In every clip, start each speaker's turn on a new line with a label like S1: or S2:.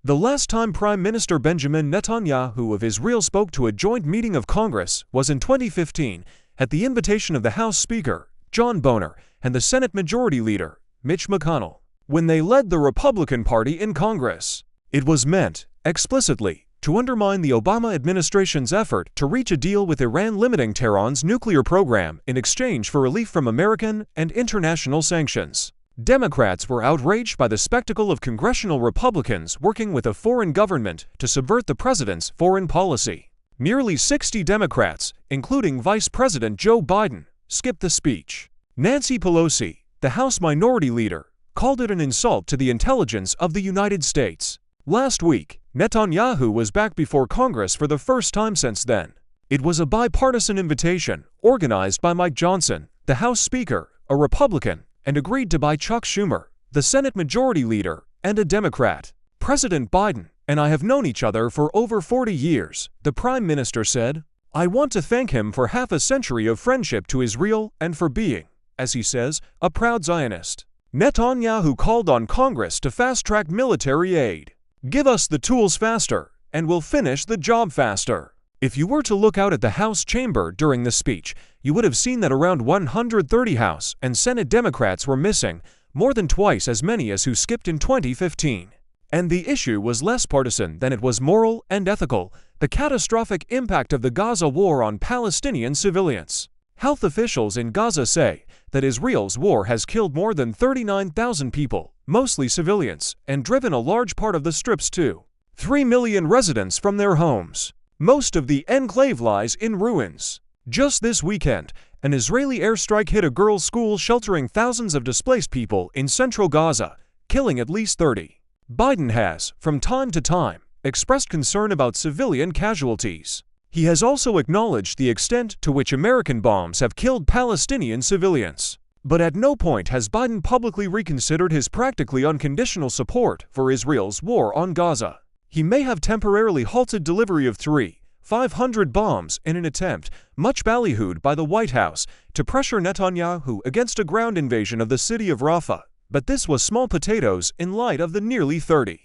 S1: The last time Prime Minister Benjamin Netanyahu of Israel spoke to a joint meeting of Congress was in 2015 at the invitation of the House Speaker, John Boehner, and the Senate Majority Leader, Mitch McConnell, when they led the Republican Party in Congress. It was meant, explicitly, to undermine the Obama administration's effort to reach a deal with Iran limiting Tehran's nuclear program in exchange for relief from American and international sanctions. Democrats were outraged by the spectacle of congressional Republicans working with a foreign government to subvert the president's foreign policy. Nearly 60 Democrats, including Vice President Joe Biden, skipped the speech. Nancy Pelosi, the House Minority Leader, called it an insult to the intelligence of the United States. Last week, Netanyahu was back before Congress for the first time since then. It was a bipartisan invitation, organized by Mike Johnson, the House Speaker, a Republican, and agreed to by Chuck Schumer, the Senate Majority Leader, and a Democrat. President Biden and I have known each other for over 40 years, the Prime Minister said. I want to thank him for half a century of friendship to Israel and for being, as he says, a proud Zionist. Netanyahu called on Congress to fast-track military aid. Give us the tools faster, and we'll finish the job faster. If you were to look out at the House chamber during the speech, you would have seen that around 130 House and Senate Democrats were missing, more than twice as many as who skipped in 2015. And the issue was less partisan than it was moral and ethical, the catastrophic impact of the Gaza war on Palestinian civilians. Health officials in Gaza say that Israel's war has killed more than 39,000 people, mostly civilians, and driven a large part of the Strip's 3 million residents from their homes. Most of the enclave lies in ruins. Just this weekend, an Israeli airstrike hit a girls' school sheltering thousands of displaced people in central Gaza, killing at least 30. Biden has, from time to time, expressed concern about civilian casualties. He has also acknowledged the extent to which American bombs have killed Palestinian civilians. But at no point has Biden publicly reconsidered his practically unconditional support for Israel's war on Gaza. He may have temporarily halted delivery of 500 bombs in an attempt, much ballyhooed by the White House, to pressure Netanyahu against a ground invasion of the city of Rafah. But this was small potatoes in light of the nearly 30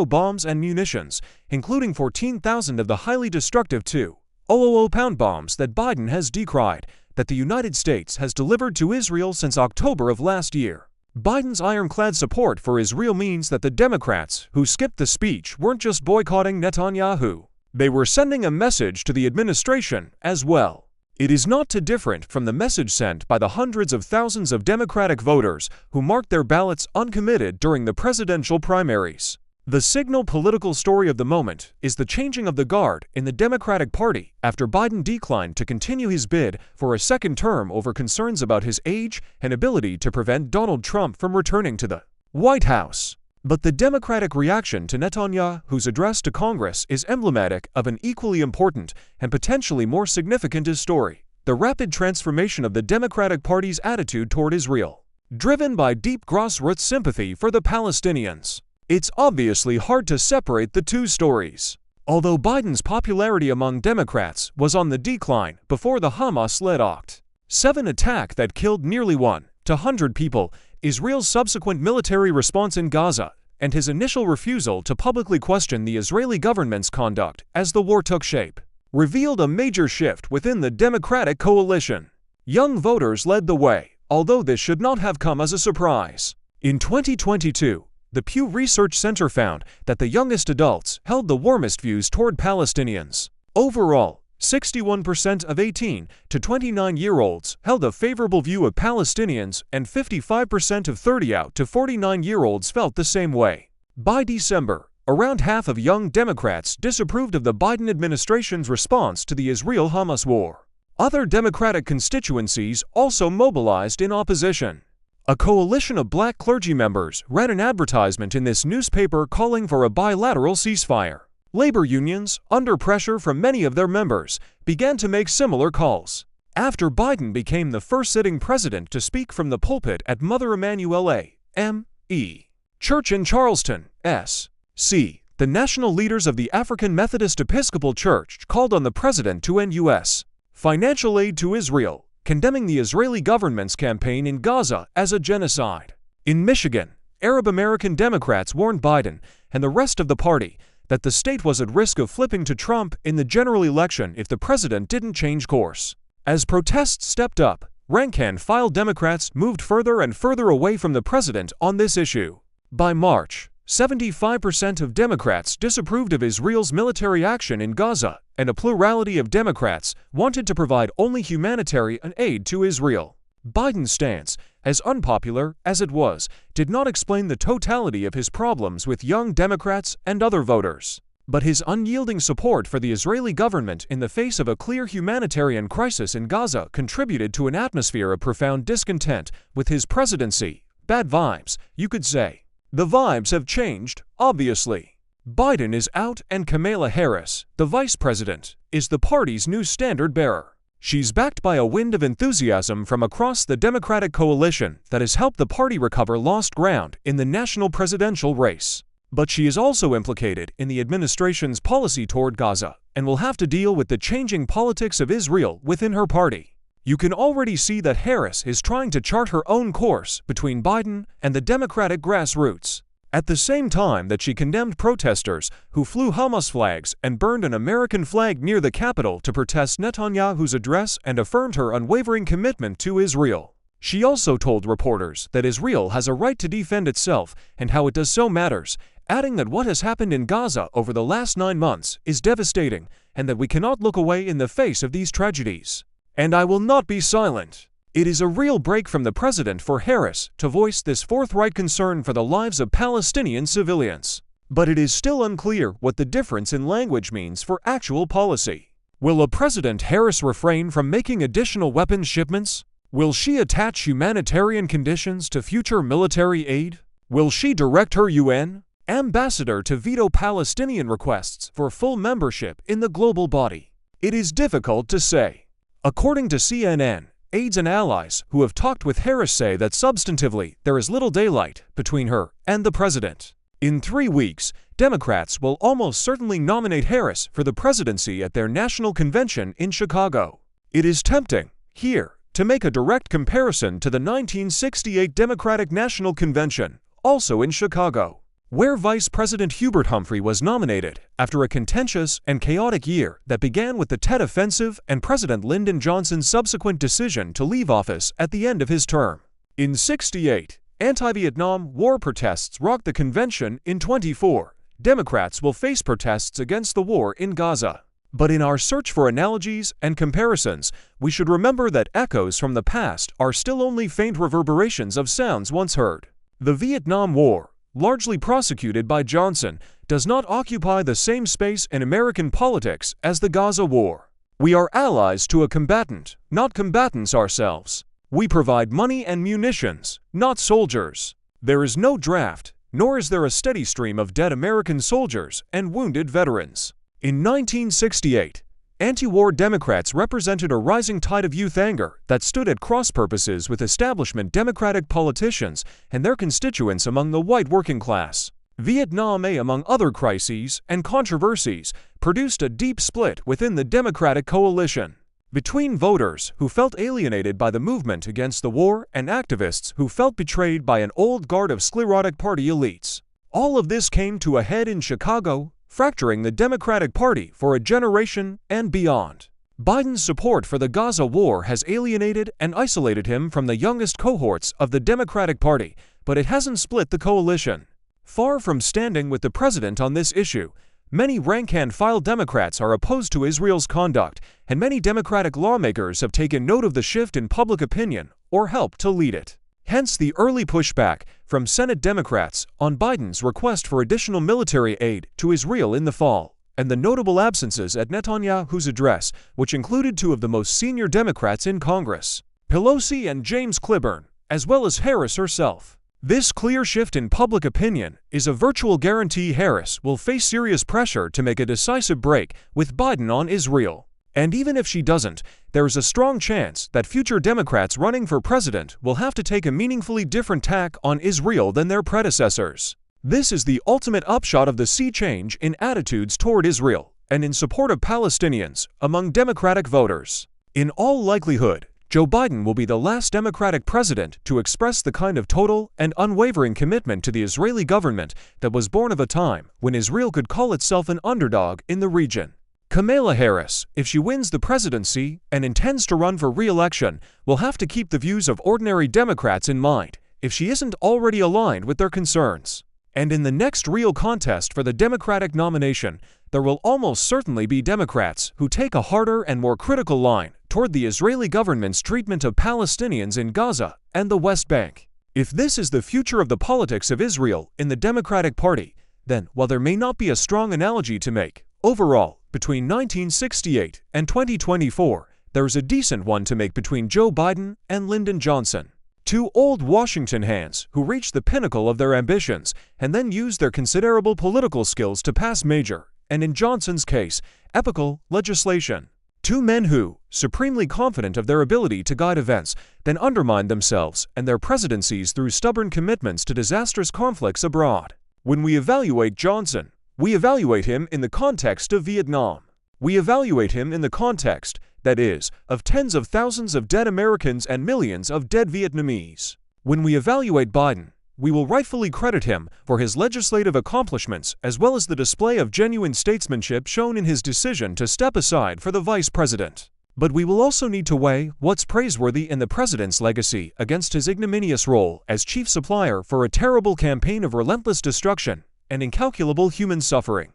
S1: bombs and munitions, including 14,000 of the highly destructive 2,000-pound bombs that Biden has decried, that the United States has delivered to Israel since October of last year. Biden's ironclad support for Israel means that the Democrats who skipped the speech weren't just boycotting Netanyahu. They were sending a message to the administration as well. It is not too different from the message sent by the hundreds of thousands of Democratic voters who marked their ballots uncommitted during the presidential primaries. The signal political story of the moment is the changing of the guard in the Democratic Party after Biden declined to continue his bid for a second term over concerns about his age and ability to prevent Donald Trump from returning to the White House. But the Democratic reaction to Netanyahu's address to Congress is emblematic of an equally important and potentially more significant story: the rapid transformation of the Democratic Party's attitude toward Israel, driven by deep grassroots sympathy for the Palestinians. It's obviously hard to separate the two stories. Although Biden's popularity among Democrats was on the decline before the Hamas-led Oct. 7 attack that killed nearly 100 people, Israel's subsequent military response in Gaza, and his initial refusal to publicly question the Israeli government's conduct as the war took shape, revealed a major shift within the Democratic coalition. Young voters led the way, although this should not have come as a surprise. In 2022, the Pew Research Center found that the youngest adults held the warmest views toward Palestinians. Overall, 61% of 18 to 29-year-olds held a favorable view of Palestinians, and 55% of 30 out to 49-year-olds felt the same way. By December, around half of young Democrats disapproved of the Biden administration's response to the Israel-Hamas war. Other Democratic constituencies also mobilized in opposition. A coalition of black clergy members ran an advertisement in this newspaper calling for a bilateral ceasefire. Labor unions, under pressure from many of their members, began to make similar calls. After Biden became the first sitting president to speak from the pulpit at Mother Emanuel A.M.E. Church in Charleston, S.C., the national leaders of the African Methodist Episcopal Church called on the president to end U.S. financial aid to Israel, condemning the Israeli government's campaign in Gaza as a genocide. In Michigan, Arab American Democrats warned Biden and the rest of the party that the state was at risk of flipping to Trump in the general election if the president didn't change course. As protests stepped up, rank-and-file Democrats moved further and further away from the president on this issue. By March, 75% of Democrats disapproved of Israel's military action in Gaza, and a plurality of Democrats wanted to provide only humanitarian aid to Israel. Biden's stance, as unpopular as it was, did not explain the totality of his problems with young Democrats and other voters. But his unyielding support for the Israeli government in the face of a clear humanitarian crisis in Gaza contributed to an atmosphere of profound discontent with his presidency. Bad vibes, you could say. The vibes have changed, obviously. Biden is out and Kamala Harris, the vice president, is the party's new standard-bearer. She's backed by a wind of enthusiasm from across the Democratic coalition that has helped the party recover lost ground in the national presidential race. But she is also implicated in the administration's policy toward Gaza and will have to deal with the changing politics of Israel within her party. You can already see that Harris is trying to chart her own course between Biden and the Democratic grassroots. At the same time that she condemned protesters who flew Hamas flags and burned an American flag near the Capitol to protest Netanyahu's address and affirmed her unwavering commitment to Israel. She also told reporters that Israel has a right to defend itself and how it does so matters, adding that what has happened in Gaza over the last 9 months is devastating and that we cannot look away in the face of these tragedies. And I will not be silent. It is a real break from the president for Harris to voice this forthright concern for the lives of Palestinian civilians. But it is still unclear what the difference in language means for actual policy. Will a President Harris refrain from making additional weapons shipments? Will she attach humanitarian conditions to future military aid? Will she direct her UN ambassador to veto Palestinian requests for full membership in the global body? It is difficult to say. According to CNN, aides and allies who have talked with Harris say that substantively there is little daylight between her and the president. In 3 weeks, Democrats will almost certainly nominate Harris for the presidency at their national convention in Chicago. It is tempting, here, to make a direct comparison to the 1968 Democratic National Convention, also in Chicago, where Vice President Hubert Humphrey was nominated after a contentious and chaotic year that began with the Tet Offensive and President Lyndon Johnson's subsequent decision to leave office at the end of his term. In '68, anti-Vietnam War protests rocked the convention. In '24, Democrats will face protests against the war in Gaza. But in our search for analogies and comparisons, we should remember that echoes from the past are still only faint reverberations of sounds once heard. The Vietnam War, largely prosecuted by Johnson, does not occupy the same space in American politics as the Gaza War. We are allies to a combatant, not combatants ourselves. We provide money and munitions, not soldiers. There is no draft, nor is there a steady stream of dead American soldiers and wounded veterans. In 1968, anti-war Democrats represented a rising tide of youth anger that stood at cross purposes with establishment Democratic politicians and their constituents among the white working class. Vietnam, among other crises and controversies, produced a deep split within the Democratic coalition, between voters who felt alienated by the movement against the war and activists who felt betrayed by an old guard of sclerotic party elites. All of this came to a head in Chicago, fracturing the Democratic Party for a generation and beyond. Biden's support for the Gaza war has alienated and isolated him from the youngest cohorts of the Democratic Party, but it hasn't split the coalition. Far from standing with the president on this issue, many rank-and-file Democrats are opposed to Israel's conduct, and many Democratic lawmakers have taken note of the shift in public opinion or helped to lead it. Hence the early pushback from Senate Democrats on Biden's request for additional military aid to Israel in the fall, and the notable absences at Netanyahu's address, which included 2 of the most senior Democrats in Congress, Pelosi and James Clyburn, as well as Harris herself. This clear shift in public opinion is a virtual guarantee Harris will face serious pressure to make a decisive break with Biden on Israel. And even if she doesn't, there is a strong chance that future Democrats running for president will have to take a meaningfully different tack on Israel than their predecessors. This is the ultimate upshot of the sea change in attitudes toward Israel and in support of Palestinians among Democratic voters. In all likelihood, Joe Biden will be the last Democratic president to express the kind of total and unwavering commitment to the Israeli government that was born of a time when Israel could call itself an underdog in the region. Kamala Harris, if she wins the presidency and intends to run for re-election, will have to keep the views of ordinary Democrats in mind if she isn't already aligned with their concerns. And in the next real contest for the Democratic nomination, there will almost certainly be Democrats who take a harder and more critical line toward the Israeli government's treatment of Palestinians in Gaza and the West Bank. If this is the future of the politics of Israel in the Democratic Party, then while there may not be a strong analogy to make, overall, between 1968 and 2024, there is a decent one to make between Joe Biden and Lyndon Johnson. Two old Washington hands who reached the pinnacle of their ambitions and then used their considerable political skills to pass major, and in Johnson's case, epical legislation. Two men who, supremely confident of their ability to guide events, then undermined themselves and their presidencies through stubborn commitments to disastrous conflicts abroad. When we evaluate Johnson, we evaluate him in the context of Vietnam. We evaluate him in the context, that is, of tens of thousands of dead Americans and millions of dead Vietnamese. When we evaluate Biden, we will rightfully credit him for his legislative accomplishments as well as the display of genuine statesmanship shown in his decision to step aside for the vice president. But we will also need to weigh what's praiseworthy in the president's legacy against his ignominious role as chief supplier for a terrible campaign of relentless destruction and incalculable human suffering.